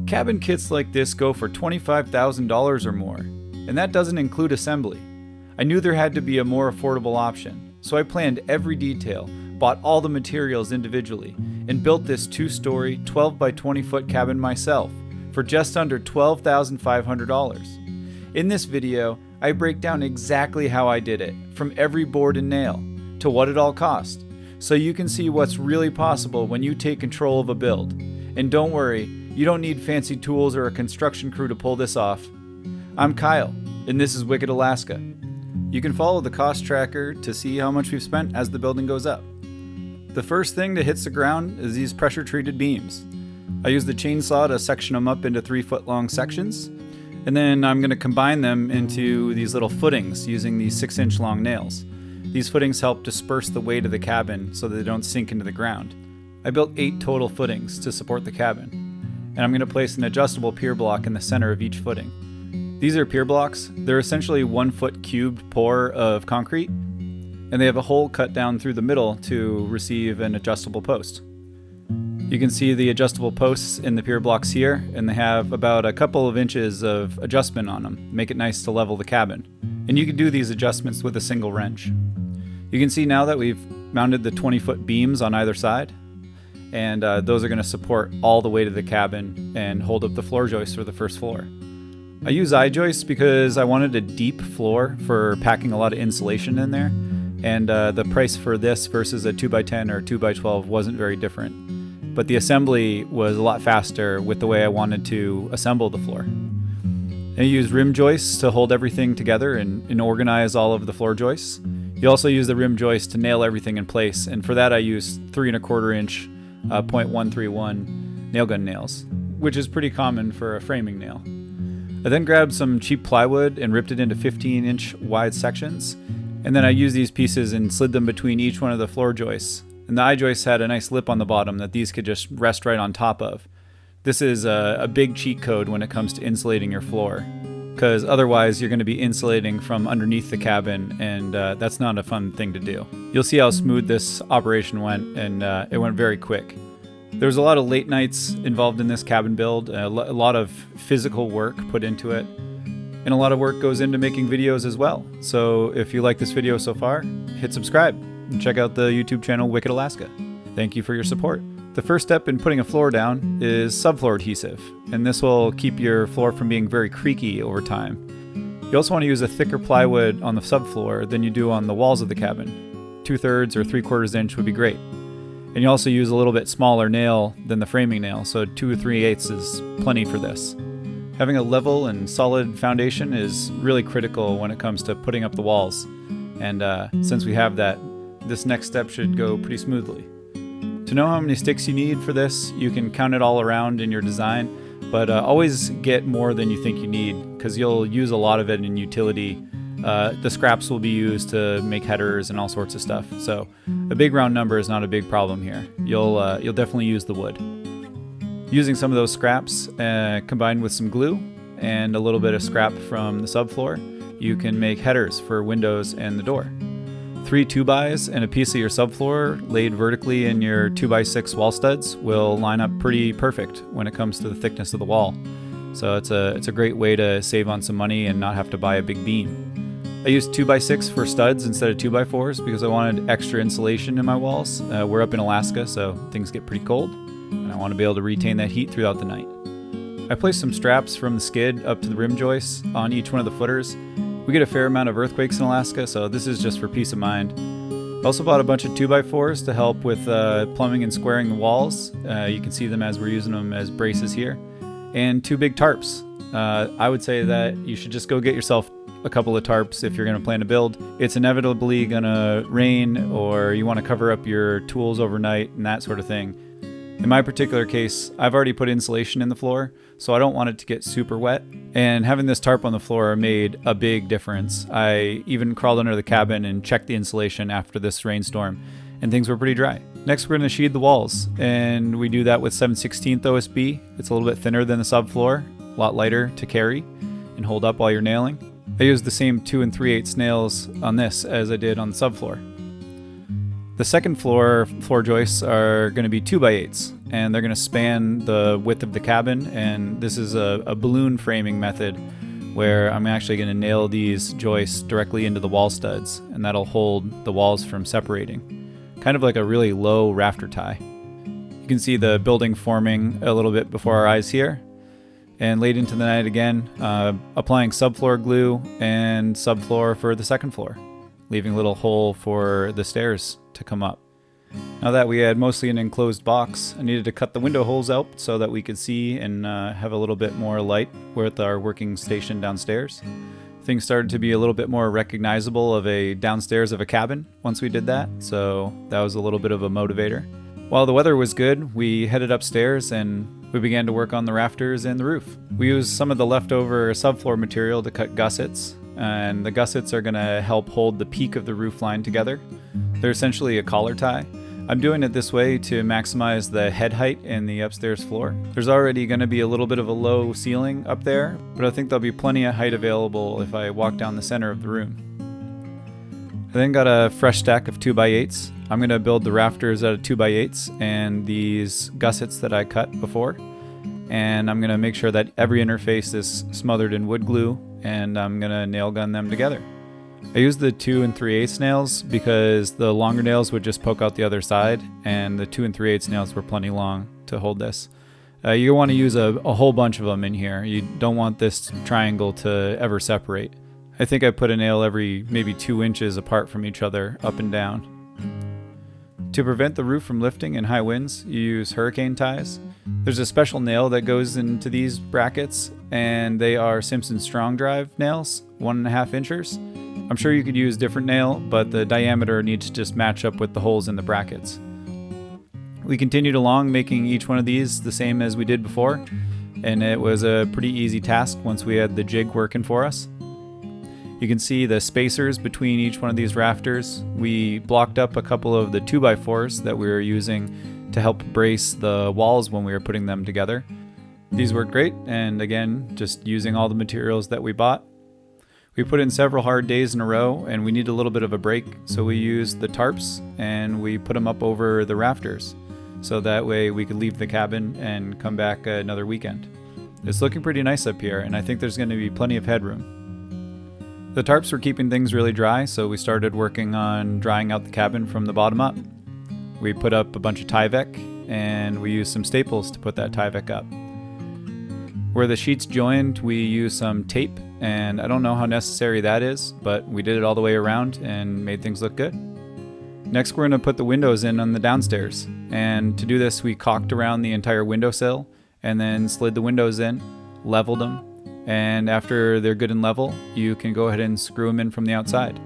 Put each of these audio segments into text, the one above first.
Cabin kits like this go for $25,000 or more, and that doesn't include assembly. I knew there had to be a more affordable option, so I planned every detail, bought all the materials individually, and built this 2-story, 12 by 20 foot cabin myself for just under $12,500. In this video, I break down exactly how I did it, from every board and nail to what it all cost, so you can see what's really possible when you take control of a build. And don't worry, you don't need fancy tools or a construction crew to pull this off. I'm Kyle, and this is Wicked Alaska. You can follow the cost tracker to see how much we've spent as the building goes up. The first thing that hits the ground is these pressure treated beams. I use the chainsaw to section them up into 3-foot long sections, and then I'm going to combine them into these little footings using these 6-inch long nails. These footings help disperse the weight of the cabin so that they don't sink into the ground. I built 8 total footings to support the cabin, and I'm going to place an adjustable pier block in the center of each footing. These are pier blocks. They're essentially 1-foot cubed pour of concrete, and they have a hole cut down through the middle to receive an adjustable post. You can see the adjustable posts in the pier blocks here, and they have about a couple of inches of adjustment on them, make it nice to level the cabin. And you can do these adjustments with a single wrench. You can see now that we've mounted the 20-foot beams on either side, and those are going to support all the weight of the cabin and hold up the floor joists for the first floor. I use I-joists because I wanted a deep floor for packing a lot of insulation in there, and the price for this versus a 2x10 or 2x12 wasn't very different. But the assembly was a lot faster with the way I wanted to assemble the floor. I use rim joists to hold everything together and organize all of the floor joists. You also use the rim joists to nail everything in place, and for that I use 3¼ inch .131 nail gun nails, which is pretty common for a framing nail. I then grabbed some cheap plywood and ripped it into 15-inch wide sections, and then I used these pieces and slid them between each one of the floor joists. And the I-joists had a nice lip on the bottom that these could just rest right on top of. This is a big cheat code when it comes to insulating your floor, because otherwise you're going to be insulating from underneath the cabin, and that's not a fun thing to do. You'll see how smooth this operation went, and it went very quick. There's a lot of late nights involved in this cabin build, a lot of physical work put into it, and a lot of work goes into making videos as well. So if you like this video so far, hit subscribe and check out the YouTube channel Wicked Alaska. Thank you for your support. The first step in putting a floor down is subfloor adhesive, and this will keep your floor from being very creaky over time. You also want to use a thicker plywood on the subfloor than you do on the walls of the cabin. 2/3 or 3/4 inch would be great. And you also use a little bit smaller nail than the framing nail, so 2 3/8 is plenty for this. Having a level and solid foundation is really critical when it comes to putting up the walls, and since we have that, this next step should go pretty smoothly. To know how many sticks you need for this, you can count it all around in your design, but always get more than you think you need, because you'll use a lot of it in utility. The scraps will be used to make headers and all sorts of stuff, so a big round number is not a big problem here. You'll definitely use the wood. Using some of those scraps combined with some glue and a little bit of scrap from the subfloor, you can make headers for windows and the door. 3 2x and a piece of your subfloor laid vertically in your 2x6 wall studs will line up pretty perfect when it comes to the thickness of the wall. So it's a great way to save on some money and not have to buy a big beam. I used 2x6 for studs instead of 2x4s because I wanted extra insulation in my walls. We're up in Alaska, so things get pretty cold, and I want to be able to retain that heat throughout the night. I placed some straps from the skid up to the rim joists on each one of the footers. We get a fair amount of earthquakes in Alaska, so this is just for peace of mind. I also bought a bunch of 2x4s to help with plumbing and squaring the walls. You can see them as we're using them as braces here. And 2 big tarps. I would say that you should just go get yourself a couple of tarps if you're going to plan to build. It's inevitably going to rain, or you want to cover up your tools overnight and that sort of thing. In my particular case, I've already put insulation in the floor, so I don't want it to get super wet. And having this tarp on the floor made a big difference. I even crawled under the cabin and checked the insulation after this rainstorm, and things were pretty dry. Next, we're going to sheathe the walls, and we do that with 7/16 OSB. It's a little bit thinner than the subfloor, a lot lighter to carry and hold up while you're nailing. I used the same 2 3/8 nails on this as I did on the subfloor. The second floor joists are going to be 2x8s. and they're going to span the width of the cabin. And this is a balloon framing method where I'm actually going to nail these joists directly into the wall studs, and that'll hold the walls from separating. Kind of like a really low rafter tie. You can see the building forming a little bit before our eyes here. And late into the night again, applying subfloor glue and subfloor for the second floor, leaving a little hole for the stairs to come up. Now that we had mostly an enclosed box, I needed to cut the window holes out so that we could see and have a little bit more light with our working station downstairs. Things started to be a little bit more recognizable of a downstairs of a cabin once we did that, so that was a little bit of a motivator. While the weather was good, we headed upstairs and we began to work on the rafters and the roof. We used some of the leftover subfloor material to cut gussets, and the gussets are going to help hold the peak of the roof line together. They're essentially a collar tie. I'm doing it this way to maximize the head height in the upstairs floor. There's already going to be a little bit of a low ceiling up there, but I think there'll be plenty of height available if I walk down the center of the room. I then got a fresh stack of 2x8s. I'm going to build the rafters out of 2x8s and these gussets that I cut before. And I'm going to make sure that every interface is smothered in wood glue, and I'm going to nail gun them together. I used the 2 3/8 nails because the longer nails would just poke out the other side, and the 2 3/8 nails were plenty long to hold this. You want to use a whole bunch of them in here. You don't want this triangle to ever separate. I think I put a nail every maybe 2 inches apart from each other, up and down. To prevent the roof from lifting in high winds, you use hurricane ties. There's a special nail that goes into these brackets, and they are Simpson Strong Drive nails, 1.5 inches. I'm sure you could use a different nail, but the diameter needs to just match up with the holes in the brackets. We continued along making each one of these the same as we did before, and it was a pretty easy task once we had the jig working for us. You can see the spacers between each one of these rafters. We blocked up a couple of the 2x4s that we were using to help brace the walls when we were putting them together. These worked great, and again, just using all the materials that we bought. We put in several hard days in a row, and we need a little bit of a break, so we used the tarps and we put them up over the rafters, so that way we could leave the cabin and come back another weekend. It's looking pretty nice up here, and I think there's going to be plenty of headroom. The tarps were keeping things really dry, so we started working on drying out the cabin from the bottom up. We put up a bunch of Tyvek, and we used some staples to put that Tyvek up. Where the sheets joined, we used some tape, and I don't know how necessary that is, but we did it all the way around and made things look good. Next, we're going to put the windows in on the downstairs, and to do this, we caulked around the entire windowsill, and then slid the windows in, leveled them, and after they're good and level, you can go ahead and screw them in from the outside.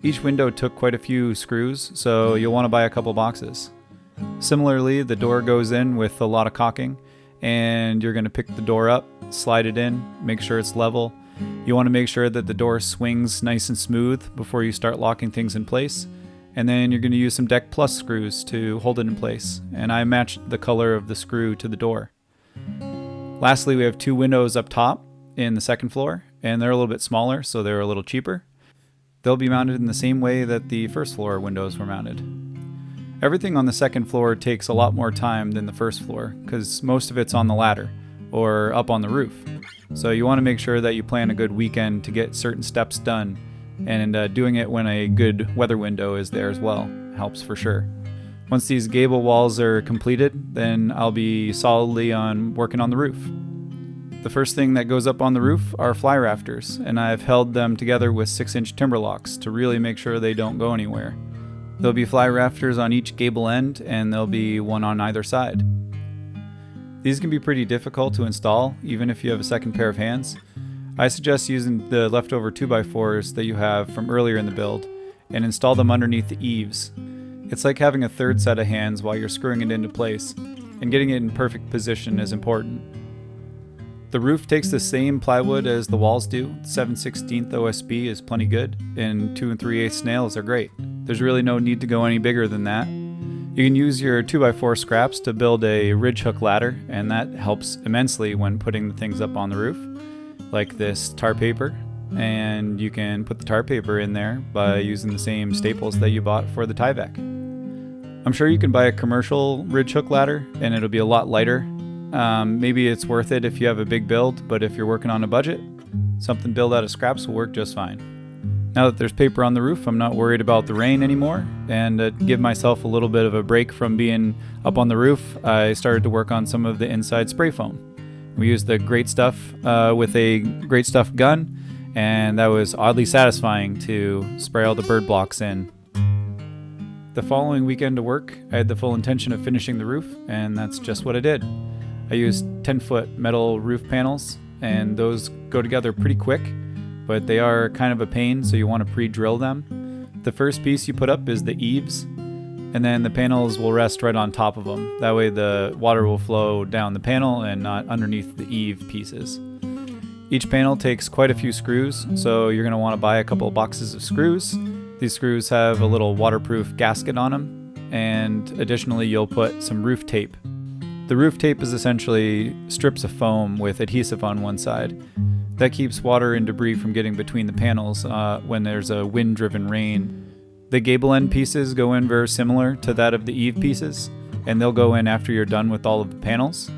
Each window took quite a few screws, so you'll want to buy a couple boxes. Similarly, the door goes in with a lot of caulking, and you're going to pick the door up, slide it in, make sure it's level. You want to make sure that the door swings nice and smooth before you start locking things in place, and then you're going to use some Deck Plus screws to hold it in place, and I matched the color of the screw to the door. Lastly, we have 2 windows up top in the second floor, and they're a little bit smaller, so they're a little cheaper. They'll be mounted in the same way that the first floor windows were mounted. Everything on the second floor takes a lot more time than the first floor, because most of it's on the ladder, or up on the roof. So you want to make sure that you plan a good weekend to get certain steps done, and doing it when a good weather window is there as well helps for sure. Once these gable walls are completed, then I'll be solidly on working on the roof. The first thing that goes up on the roof are fly rafters, and I've held them together with 6-inch timber locks to really make sure they don't go anywhere. There'll be fly rafters on each gable end, and there'll be one on either side. These can be pretty difficult to install, even if you have a second pair of hands. I suggest using the leftover 2x4s that you have from earlier in the build, and install them underneath the eaves. It's like having a third set of hands while you're screwing it into place, and getting it in perfect position is important. The roof takes the same plywood as the walls do. 7/16 OSB is plenty good, and 2 3/8 nails are great. There's really no need to go any bigger than that. You can use your 2x4 scraps to build a ridge hook ladder, and that helps immensely when putting the things up on the roof, like this tar paper. And you can put the tar paper in there by using the same staples that you bought for the Tyvek. I'm sure you can buy a commercial ridge hook ladder and it'll be a lot lighter. Maybe it's worth it if you have a big build, but if you're working on a budget, something built out of scraps will work just fine. Now that there's paper on the roof, I'm not worried about the rain anymore, and to give myself a little bit of a break from being up on the roof, I started to work on some of the inside spray foam. We used the Great Stuff with a Great Stuff gun, and that was oddly satisfying to spray all the bird blocks in. The following weekend to work, I had the full intention of finishing the roof, and that's just what I did. I used 10-foot metal roof panels, and those go together pretty quick, but they are kind of a pain, so you want to pre-drill them. The first piece you put up is the eaves, and then the panels will rest right on top of them. That way the water will flow down the panel and not underneath the eave pieces. Each panel takes quite a few screws, so you're going to want to buy a couple of boxes of screws. These screws have a little waterproof gasket on them, and additionally you'll put some roof tape. The roof tape is essentially strips of foam with adhesive on one side. That keeps water and debris from getting between the panels when there's a wind-driven rain. The gable end pieces go in very similar to that of the eave pieces, and they'll go in after you're done with all of the panels.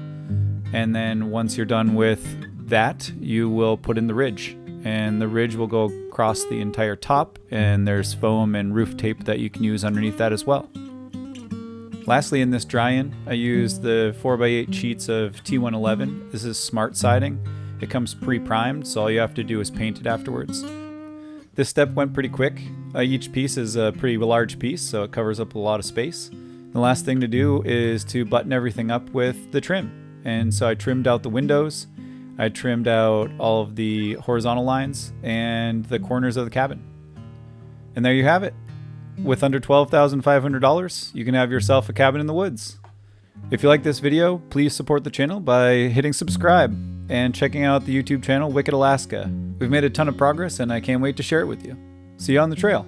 And then once you're done with that, you will put in the ridge, and the ridge will go across the entire top, and there's foam and roof tape that you can use underneath that as well. Lastly, in this dry-in, I used the 4x8 sheets of T111. This is smart siding. It comes pre-primed, so all you have to do is paint it afterwards. This step went pretty quick. Each piece is a pretty large piece, so it covers up a lot of space. The last thing to do is to button everything up with the trim. And so I trimmed out the windows, I trimmed out all of the horizontal lines and the corners of the cabin. And there you have it. With under $12,500, you can have yourself a cabin in the woods. If you like this video, please support the channel by hitting subscribe and checking out the YouTube channel Wicked Alaska. We've made a ton of progress and I can't wait to share it with you. See you on the trail.